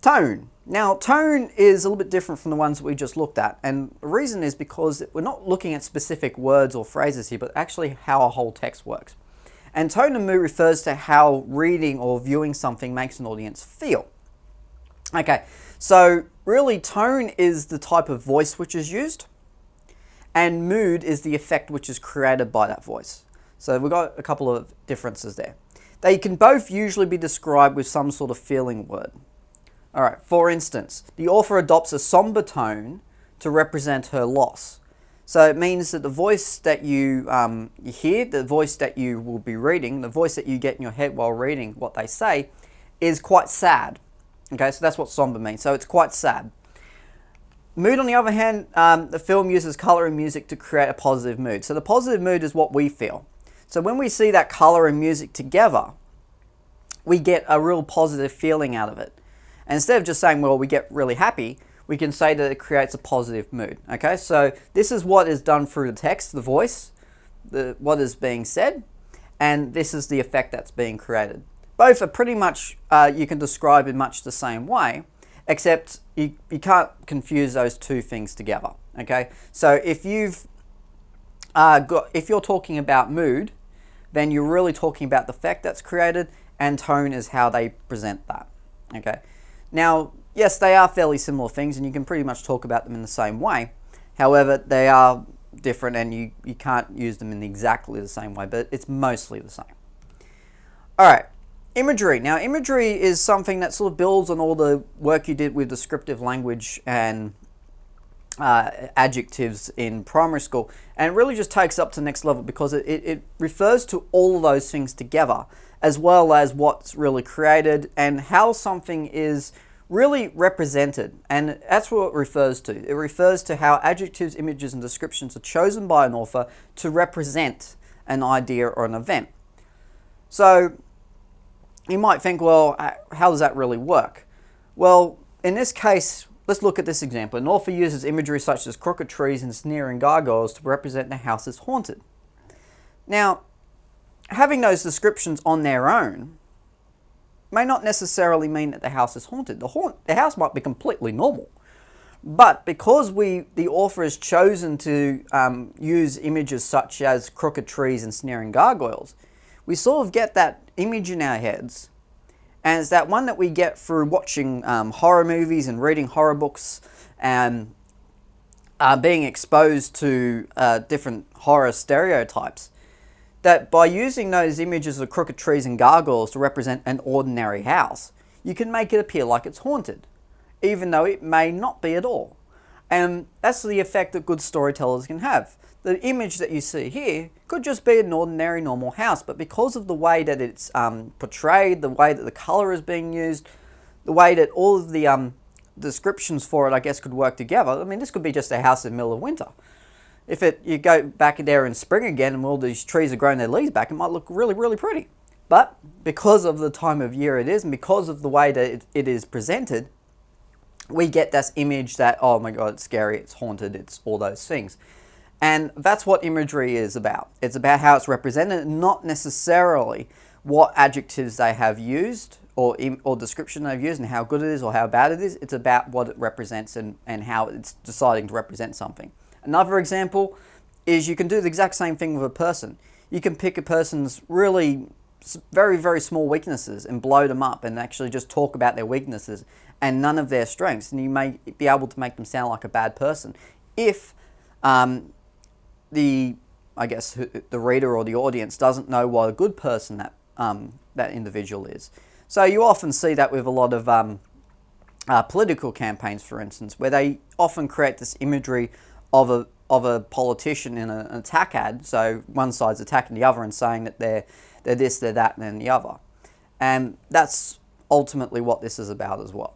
Tone. Now, tone is a little bit different from the ones that we just looked at, and the reason is because we're not looking at specific words or phrases here, but actually how a whole text works. And tone and mood refers to how reading or viewing something makes an audience feel. Okay, so really tone is the type of voice which is used, and mood is the effect which is created by that voice. So we've got a couple of differences there. They can both usually be described with some sort of feeling word. All right, for instance, the author adopts a somber tone to represent her loss. So it means that the voice that you hear, the voice that you will be reading, the voice that you get in your head while reading what they say is quite sad. Okay, so that's what somber means. So it's quite sad. Mood, on the other hand, the film uses color and music to create a positive mood. So the positive mood is what we feel. So when we see that color and music together, we get a real positive feeling out of it. And instead of just saying, well, we get really happy, we can say that it creates a positive mood. Okay, so this is what is done through the text, the voice, what is being said, and this is the effect that's being created. Both are pretty much, you can describe in much the same way, except you can't confuse those two things together. Okay, so if you're talking about mood, then you're really talking about the effect that's created, and tone is how they present that. Okay. Now, yes, they are fairly similar things, and you can pretty much talk about them in the same way. However, they are different, and you can't use them in exactly the same way, but it's mostly the same. All right, imagery. Now, imagery is something that sort of builds on all the work you did with descriptive language and adjectives in primary school, and it really just takes up to the next level because it refers to all of those things together, as well as what's really created and how something is really represented. And that's what it refers to. It refers to how adjectives, images, and descriptions are chosen by an author to represent an idea or an event. So you might think, well, how does that really work? Well, in this case, let's look at this example. An author uses imagery such as crooked trees and sneering gargoyles to represent the house is haunted. Now, having those descriptions on their own may not necessarily mean that the house is haunted. The house might be completely normal. But because the author has chosen to use images such as crooked trees and sneering gargoyles, we sort of get that image in our heads. And it's that one that we get through watching horror movies and reading horror books and being exposed to different horror stereotypes. That by using those images of crooked trees and gargoyles to represent an ordinary house, you can make it appear like it's haunted, even though it may not be at all. And that's the effect that good storytellers can have. The image that you see here could just be an ordinary normal house, but because of the way that it's portrayed, the way that the color is being used, the way that all of the descriptions for it, I guess, could work together. I mean, this could be just a house in the middle of winter. If you go back there in spring again and all these trees are growing their leaves back, it might look really, really pretty. But because of the time of year it is, and because of the way that it is presented, we get this image that, oh my God, it's scary, it's haunted, it's all those things. And that's what imagery is about. It's about how it's represented, not necessarily what adjectives they have used or description they've used and how good it is or how bad it is. It's about what it represents and how it's deciding to represent something. Another example is you can do the exact same thing with a person. You can pick a person's really very, very small weaknesses and blow them up and actually just talk about their weaknesses and none of their strengths. And you may be able to make them sound like a bad person if the reader or the audience doesn't know what a good person that individual is. So you often see that with a lot of political campaigns, for instance, where they often create this imagery of a politician in an attack ad. So one side's attacking the other and saying that they're this, they're that, and then the other. And that's ultimately what this is about as well.